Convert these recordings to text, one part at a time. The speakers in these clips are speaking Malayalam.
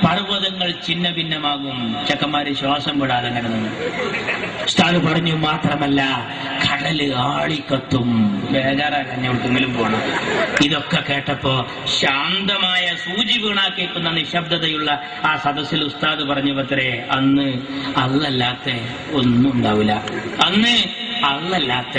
പർവ്വതങ്ങൾ ഛിന്ന ഭിന്നമാകും. ചെക്കന്മാര് ശ്വാസം വിടാതെ അങ്ങനെ നിന്ന്. ഉസ്താദ് പറഞ്ഞു മാത്രമല്ല കടല് ആളിക്കത്തും. ബേജാറാക്കാൻ എവിടെക്കെങ്കിലും പോണം. ഇതൊക്കെ കേട്ടപ്പോ ശാന്തമായ സൂചി വീണാ കേൾക്കുന്ന നിശബ്ദതയുള്ള ആ സദസ്സിൽ ഉസ്താദ് പറഞ്ഞു പത്രേ, അന്ന് അല്ലല്ലാത്ത ഒന്നും ഉണ്ടാവില്ല, അന്ന് അല്ലല്ലാത്ത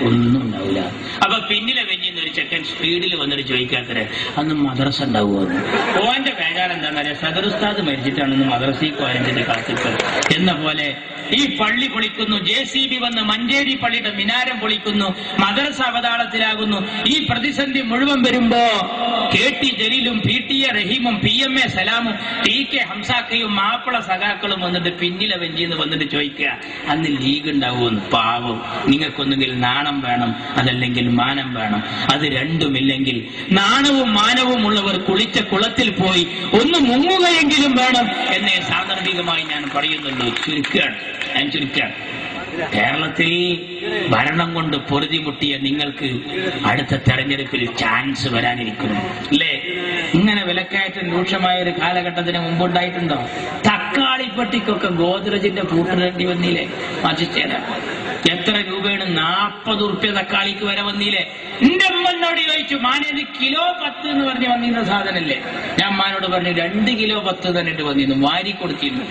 ഒന്നും ഉണ്ടാവില്ല. അപ്പൊ പിന്നിലെ വെഞ്ഞിന്ന് ഒരു ചെക്കൻ സ്പീഡിൽ വന്നിട്ട് ചോദിക്കാത്തരെ അന്ന് മദ്രസ ഉണ്ടാവുമെന്ന്. ഓന്റെ ബേജാർ എന്താണെന്ന് അറിയാം, സദർ ഉസ്താദ് മരിച്ചിട്ടാണെന്ന് മദ്രസയ്ക്ക് പോയതിന്റെ കാത്തിപ്പത് എന്ന പോലെ ഈ പള്ളി പൊളിക്കുന്നു, JCB വന്ന് മഞ്ചേരി പള്ളിയുടെ മിനാരം പൊളിക്കുന്നു, മദ്രസ അവതാളത്തിലാകുന്നു. ഈ പ്രതിസന്ധി മുഴുവൻ വരുമ്പോ KT ജലീലും PTA റഹീമും PMA സലാമും TK ഹംസാക്കയും Mappila സഖാക്കളും വന്നിട്ട് പിന്നിലെ വെഞ്ചിന്ന് വന്നിട്ട് ചോദിക്കുക അന്ന് ലീഗ് ഉണ്ടാവുമെന്ന്. പാവം, നിങ്ങൾക്കൊന്നുകിൽ നാണം വേണം, അതല്ലെങ്കിൽ മാനം വേണം. അത് രണ്ടുമില്ലെങ്കിൽ നാണവും മാനവും ഉള്ളവർ കുളിച്ച കുളത്തിൽ പോയി ഒന്ന് മുങ്ങുകയെങ്കിലും വേണം എന്നേ സാന്ദർഭികമായി ഞാൻ പറയുന്നുള്ളൂ. ചുരുക്കാണ്. കേരളത്തിൽ ഭരണം കൊണ്ട് പൊറുതിമുട്ടിയ നിങ്ങൾക്ക് അടുത്ത തെരഞ്ഞെടുപ്പിൽ ചാൻസ് വരാനിരിക്കുന്നു അല്ലേ? ഇങ്ങനെ വിലക്കയറ്റം രൂക്ഷമായ ഒരു കാലഘട്ടത്തിന് മുമ്പുണ്ടായിട്ടുണ്ടോ? തക്കാളിപ്പെട്ടിക്കൊക്കെ ഗോദ്രജിന്റെ പൂട്ടിടേണ്ടി വന്നില്ലേ? മാറ്റിച്ചേര എത്ര രൂപയാണ്? 40 ഉറുപ്പ്യ തക്കാളിക്ക് വരെ വന്നില്ലേ? എന്റെ അമ്മനോട് ചോദിച്ചു, മാനേത് കിലോ 10 എന്ന് പറഞ്ഞ് വന്നിരുന്ന സാധനല്ലേ? ഞാൻ അമ്മാനോട് പറഞ്ഞു 2 കിലോ 10 തന്നിട്ട് വന്നിരുന്നു, വാരി കൊടുത്തിരുന്നു.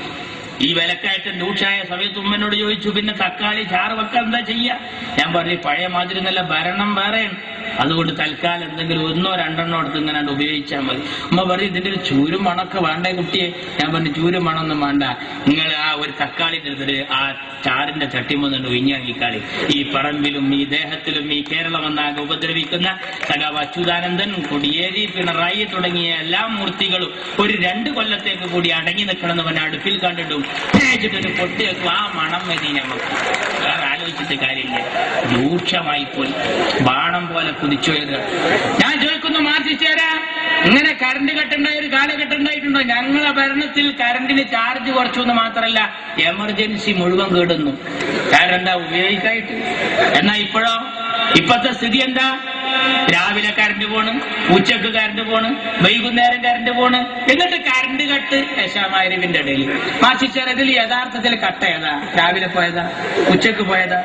ഈ വിലക്കയറ്റം രൂക്ഷമായ സമയത്ത് ഉമ്മനോട് ചോദിച്ചു, പിന്നെ തക്കാളി ചാറ് വെക്കാൻ എന്താ ചെയ്യാ? ഞാൻ പറഞ്ഞു പഴയ മാതിരി നല്ല ഭരണം വേറെയാണ്, അതുകൊണ്ട് തൽക്കാലം എന്തെങ്കിലും 1 or 2 എടുത്ത് ഇങ്ങനെ ഉപയോഗിച്ചാൽ മതി. ഉമ്മ പറഞ്ഞു ഇതിന്റെ ഒരു ചൂരും മണൊക്കെ വേണ്ടേ കുട്ടിയെ? ഞാൻ പറഞ്ഞു ചൂരും മണൊന്നും വേണ്ട, നിങ്ങൾ ആ ഒരു തക്കാളി എടുത്തിട്ട് ആ ചാറിന്റെ ചട്ടിമൊന്നുണ്ട് വിഞ്ഞാങ്ങിക്കാളി. ഈ പറമ്പിലും ഈ ദേഹത്തിലും ഈ കേരളം എന്നാകെ ഉപദ്രവിക്കുന്ന സഖാവ് അച്യുതാനന്ദൻ, കൊടിയേരി, പിണറായി തുടങ്ങിയ എല്ലാ മൂർത്തികളും ഒരു 2 കൊല്ലത്തേക്ക് കൂടി അടങ്ങി നിൽക്കണമെന്ന് പറഞ്ഞ അടുപ്പിൽ കണ്ടിട്ടും തേച്ചിട്ടൊരു പൊട്ടി വെക്കും. ആ മണം മതി നമുക്ക്, വേറെ ആലോചിച്ചിട്ട് കാര്യമില്ല. രൂക്ഷമായി പോയി, ബാണം പോലെ കുതിച്ചുയരുക. ഞാൻ ചോദിക്കുന്നു, മാറ്റിച്ചേരാ ഇങ്ങനെ കറണ്ട് കട്ടുണ്ടായ ഒരു കാലഘട്ടം ഉണ്ടായിട്ടുണ്ടോ? ഞങ്ങളെ ഭരണത്തിൽ കറണ്ടിന് ചാർജ് കുറച്ചു എന്ന് മാത്രമല്ല എമർജൻസി മുഴുവൻ കേടുന്നു. കാരണം എന്താ? ഉപയോഗിക്കായിട്ട്. എന്നാ ഇപ്പോഴത്തെ സ്ഥിതി എന്താ? രാവിലെ കറണ്ട് പോണ്, ഉച്ചക്ക് കറണ്ട് പോണ്, വൈകുന്നേരം കറണ്ട് പോണ്, എന്നിട്ട് കറണ്ട് കട്ട് ദശാമായിരിവിന്റെ ഇടയിൽ. മാറ്റിച്ചാൽ ഇതിൽ യഥാർത്ഥത്തിൽ കട്ട് ഏതാ? രാവിലെ പോയതാ, ഉച്ചക്ക് പോയതാ,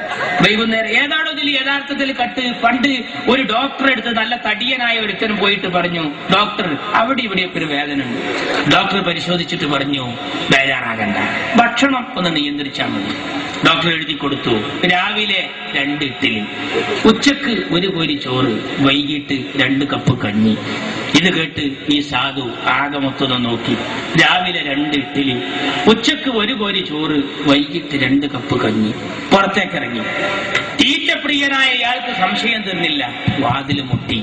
വൈകുന്നേരം ഏതാണോ ഇതിൽ യഥാർത്ഥത്തിൽ കട്ട്? പണ്ട് ഒരു ഡോക്ടറെ അടുത്ത് നല്ല തടിയനായ ഒരുത്തനും പോയിട്ട് പറഞ്ഞു, ഡോക്ടർ അവിടെ ഇവിടെയൊക്കെ ഒരു വേദന ഉണ്ട്. ഡോക്ടർ പരിശോധിച്ചിട്ട് പറഞ്ഞു, ബേജാറാകണ്ട, ഭക്ഷണം ഒന്ന് നിയന്ത്രിച്ചാൽ മതി. ഡോക്ടർ എഴുതി കൊടുത്തു, രാവിലെ 2 ഇഡ്ഡലി, ഉച്ചക്ക് 1 കോരി ചോറ്, വൈകിട്ട് 2 കപ്പ് കഞ്ഞി. ഇത് കേട്ട് ഈ സാധു ആകെ മൊത്തം നോക്കി. രാവിലെ 2 ഇഡ്ഡലി, ഉച്ചക്ക് 1 കോരി ചോറ്, വൈകിട്ട് 2 കപ്പ് കഞ്ഞി. പുറത്തേക്കിറങ്ങി. തീറ്റപ്രിയനായ ഇയാൾക്ക് സംശയം തന്നില്ല, വാതില് മുട്ടി.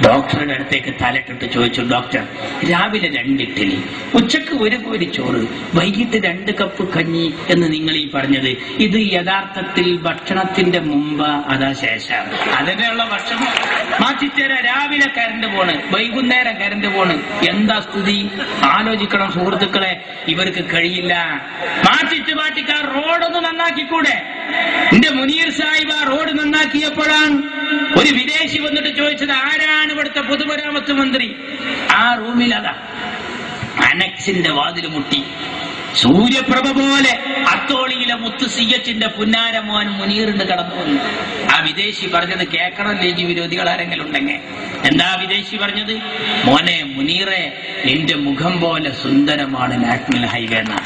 ഡോക്ടറുടെ അടുത്തേക്ക് തലട്ടിട്ട് ചോദിച്ചു, ഡോക്ടർ രാവിലെ 2 ഇഡ്ഡലി, ഉച്ചക്ക് 1 കോരി ചോറ്, വൈകിട്ട് 2 കപ്പ് കഞ്ഞി എന്ന് നിങ്ങൾ ഈ പറഞ്ഞത്, ഇത് യഥാർത്ഥത്തിൽ ഭക്ഷണത്തിന്റെ മുമ്പ് അതാ ശേഷം? അതിനുള്ള ഭക്ഷണം മാറ്റിത്തരാ. രാവിലെ കറണ്ട് പോണ്, വൈകുന്നേരം കറണ്ട് പോണ്, എന്താ സ്ഥിതി? ആലോചിക്കണം സുഹൃത്തുക്കളെ, ഇവർക്ക് കഴിയില്ല. മാറ്റിക്കാർ റോഡൊന്ന് നന്നാക്കിക്കൂടെ? എന്റെ മുനീർ സാഹിബ് ആ റോഡ് നന്നാക്കിയപ്പോഴാണ് ഒരു വിദേശി വന്നിട്ട് ചോദിച്ചത്, ആരാണ് ഇവിടുത്തെ പൊതുമരാമത്ത് മന്ത്രി? ആ റൂമിൽ അതാ അനക്സിന്റെ വാതിൽ മുട്ടി. സൂര്യപ്രഭ പോലെ അത്തോളിയിലെ മുത്ത് സിയച്ചിന്റെ പുന്നാരമോൻ മുനീറിന് കടന്നു വന്നു. ആ വിദേശി പറഞ്ഞത് കേക്കണം ലീഗ് വിരോധികൾ ആരെങ്കിലും ഉണ്ടെങ്കിൽ. എന്താ വിദേശി പറഞ്ഞത്? മോനെ മുനീറെ, നിന്റെ മുഖം പോലെ സുന്ദരമാണ് നാഷണൽ ഹൈവേ എന്നാ.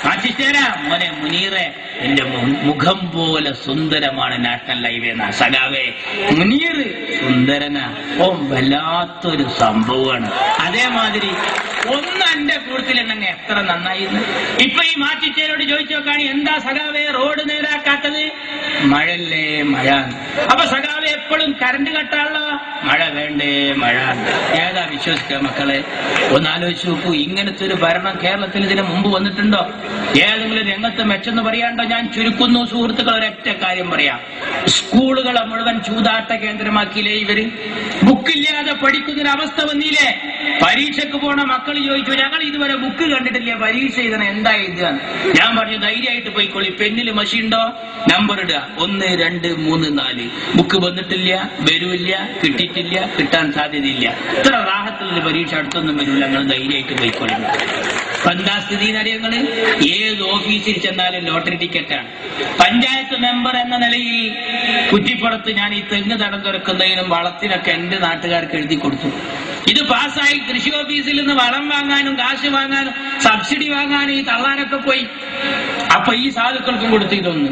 മാറ്റിച്ചേരാ മോനെ മുനീറെ, എന്റെ മുഖം പോലെ സുന്ദരമാണ് നാഷണൽ ഹൈവേ എന്നാ. സഖാവേ, മുനീർ സുന്ദരനാ, ഓ വല്ലാത്തൊരു സംഭവമാണ്. അതേമാതിരി ഒന്ന് എന്റെ കൂട്ടത്തിലുണ്ടെങ്കിൽ എത്ര നന്നായിരുന്നു. ഇപ്പൊ ഈ മാറ്റിച്ചേരോട് ചോദിച്ചു നോക്കാണ്, എന്താ സഖാവേ റോഡ് നേരാക്കാത്തത്? മഴല്ലേ മഴ. അപ്പൊ സഖാവേ എപ്പോഴും കറണ്ട് കട്ടാണല്ലോ, മഴ വേണ്ടേ മഴ. ഏതാ വിശ്വസിക്കുക മക്കളെ? ഒന്ന് ആലോചിച്ച് നോക്കൂ. ഇങ്ങനത്തെ ഒരു ഭരണം കേരളത്തിൽ ഇതിന് മുമ്പ് വന്നിട്ടുണ്ടോ? ഏതെങ്കിലും രംഗത്ത് മെച്ചെന്ന് പറയാണ്ടോ? ഞാൻ ചുരുക്കുന്നു സുഹൃത്തുക്കൾ, ഒരൊറ്റ കാര്യം പറയാം. സ്കൂളുകളെ മുഴുവൻ ചൂതാട്ട കേന്ദ്രമാക്കിയില്ലേ ഇവര്? ബുക്കില്ലാതെ പഠിക്കുന്നൊരവസ്ഥ വന്നില്ലേ? പരീക്ഷക്ക് പോണ മക്കൾ ചോദിച്ചു, ഞങ്ങൾ ഇതുവരെ ബുക്ക് കണ്ടിട്ടില്ല, പരീക്ഷ എഴുതണം, എന്താ എഴുതുക? ഞാൻ പറഞ്ഞു, ധൈര്യമായിട്ട് പോയിക്കോളി, പെന്നിൽ മഷി ഉണ്ടോ, നമ്പർ ഇടുക, 1 2 3 4. ബുക്ക് വന്നിട്ടില്ല, വരൂല്ല, കിട്ടിയിട്ടില്ല, കിട്ടാൻ സാധ്യതയില്ല. ഇത്ര റാഹത്തിലൊരു പരീക്ഷ അടുത്തൊന്നും വരില്ല, ഞങ്ങൾ ധൈര്യമായിട്ട് പോയിക്കോളി. എന്താ സ്ഥിതി അറിയങ്ങള്? ഏത് ഓഫീസിൽ ചെന്നാലും ലോട്ടറി ടിക്കറ്റാണ്. പഞ്ചായത്ത് മെമ്പർ എന്ന നിലയിൽ കുറ്റിപ്പുറത്ത് ഞാൻ ഈ തെങ്ങ് തടം തുറക്കുന്നതിനും വളത്തിനൊക്കെ എന്റെ നാട്ടുകാർക്ക് എഴുതി കൊടുത്തു. ഇത് പാസ്സായി കൃഷി ഓഫീസിൽ നിന്ന് വളം വാങ്ങാനും കാശ് വാങ്ങാനും സബ്സിഡി വാങ്ങാനും ഈ തള്ളാനൊക്കെ പോയി. അപ്പൊ ഈ സാധുക്കൾക്കും കൊടുത്തു. ഇതൊന്ന്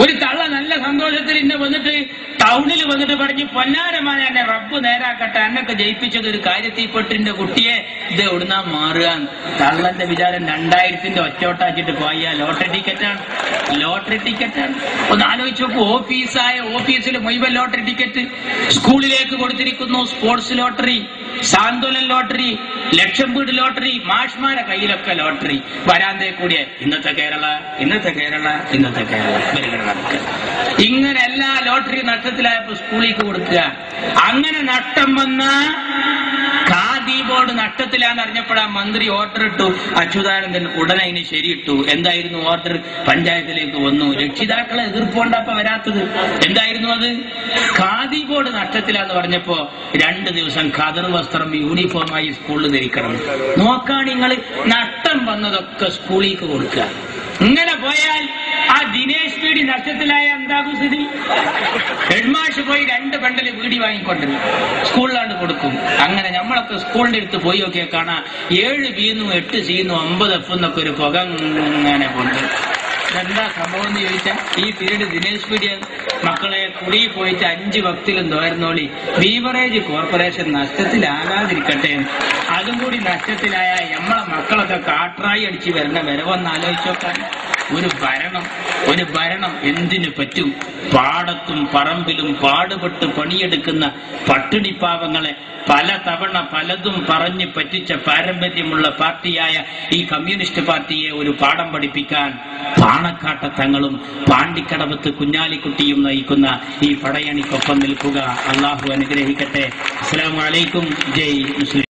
ഒരു തള്ള നല്ല സന്തോഷത്തിൽ ഇന്നെ വന്നിട്ട് ടൗണിൽ വന്നിട്ട് പറഞ്ഞു, പൊന്നാരമാൻ എന്നെ റബ്ബ് നേരാക്കട്ടെ, എന്നൊക്കെ ജയിപ്പിച്ചത് ഒരു കാര്യത്തിൽപ്പെട്ടിന്റെ കുട്ടിയെ ഇത് എവിടുന്നാ മാറുക. തള്ളന്റെ വിചാരം 2000 ഒറ്റോട്ടാച്ചിട്ട് പോയ ലോട്ടറി ടിക്കറ്റാണ്. ലോട്ടറി ടിക്കറ്റാണ്. ഒന്ന് ആലോചിച്ച് നോക്കൂ. ഓഫീസിൽ മുഴുവൻ ലോട്ടറി ടിക്കറ്റ്. സ്കൂളിലേക്ക് കൊടുത്തിരിക്കുന്നു സ്പോർട്സ് ലോട്ടറി, സാന്ത്വനം ലോട്ടറി, ലക്ഷം വീട് ലോട്ടറി, മാഷ്മാരെ കയ്യിലൊക്കെ ലോട്ടറി. വരാന്തേ കൂടിയ ഇന്നത്തെ കേരള, ഇന്നത്തെ കേരള, ഇന്നത്തെ കേരള. ഇങ്ങനെ എല്ലാ ലോട്ടറി നഷ്ടത്തിലായപ്പോ സ്കൂളിലേക്ക് കൊടുക്കുക. അങ്ങനെ നഷ്ടം വന്ന ഖാദി ബോർഡ് നഷ്ടത്തിലാന്ന് അറിഞ്ഞപ്പോഴാ മന്ത്രി ഓർഡർ ഇട്ടു. അച്യുതാനന്ദൻ ഉടനെ അതിന് ശരിയിട്ടു. എന്തായിരുന്നു ഓർഡർ? പഞ്ചായത്തിലേക്ക് വന്നു. രക്ഷിതാക്കളെ എതിർപ്പുകൊണ്ടപ്പോ വരാത്തത്. എന്തായിരുന്നു അത്? ഖാദി ബോർഡ് നഷ്ടത്തിലാന്ന് പറഞ്ഞപ്പോ 2 ദിവസം ഖദർ വസ്ത്രം യൂണിഫോമായി സ്കൂളിൽ ധരിക്കണം. നോക്കാൻ നിങ്ങൾ നഷ്ടം വന്നതൊക്കെ സ്കൂളിലേക്ക് കൊടുക്കുക. ഇങ്ങനെ പോയാൽ ആ ദിനേശ് പീഡി നഷ്ടത്തിലായ എന്താകും സ്ഥിതി? ഹെഡ്മാഷ് പോയി 2 ബണ്ടല് വീടി വാങ്ങിക്കൊണ്ടിരും, സ്കൂളിലാണ്ട് കൊടുക്കും. അങ്ങനെ നമ്മളൊക്കെ സ്കൂളിന്റെ അടുത്ത് പോയി നോക്കിയാൽ കാണാം 7 ബിന്നും 8 സിന്നും 50 എഫ് എന്നൊക്കെ ഒരു പുക ഇങ്ങനെ കൊണ്ട്. എന്താ സംഭവം എന്ന് ചോദിച്ചാൽ, ഈ പീരീഡ് ദിനേശ് പീഡിയ മക്കളെ കുടി പോയിട്ട് 5 വക്തിലും തോരുന്നോളി. Beverage corporation നഷ്ടത്തിലാകാതിരിക്കട്ടെ. അതും കൂടി നഷ്ടത്തിലായ നമ്മളെ മക്കളൊക്കെ കാട്രായി അടിച്ച് വരണ വരവൊന്ന് ആലോചിച്ചോക്കാൻ. ഒരു ഭരണം എന്തിനു പറ്റും? പാടത്തും പറമ്പിലും പാടുപെട്ട് പണിയെടുക്കുന്ന പട്ടിണിപ്പാവങ്ങളെ പലതവണ പലതും പറഞ്ഞ് പറ്റിച്ച പാരമ്പര്യമുള്ള പാർട്ടിയായ ഈ കമ്മ്യൂണിസ്റ്റ് പാർട്ടിയെ ഒരു പാഠം പഠിപ്പിക്കാൻ പാണക്കാട്ട തങ്ങളും പാണ്ടിക്കടവത്ത് കുഞ്ഞാലിക്കുട്ടിയും നയിക്കുന്ന ഈ പടയണിക്കൊപ്പം നിൽക്കുക. അള്ളാഹു അനുഗ്രഹിക്കട്ടെ. അസ്സലാമു അലൈക്കും. ജയ് മുസ്ലിം.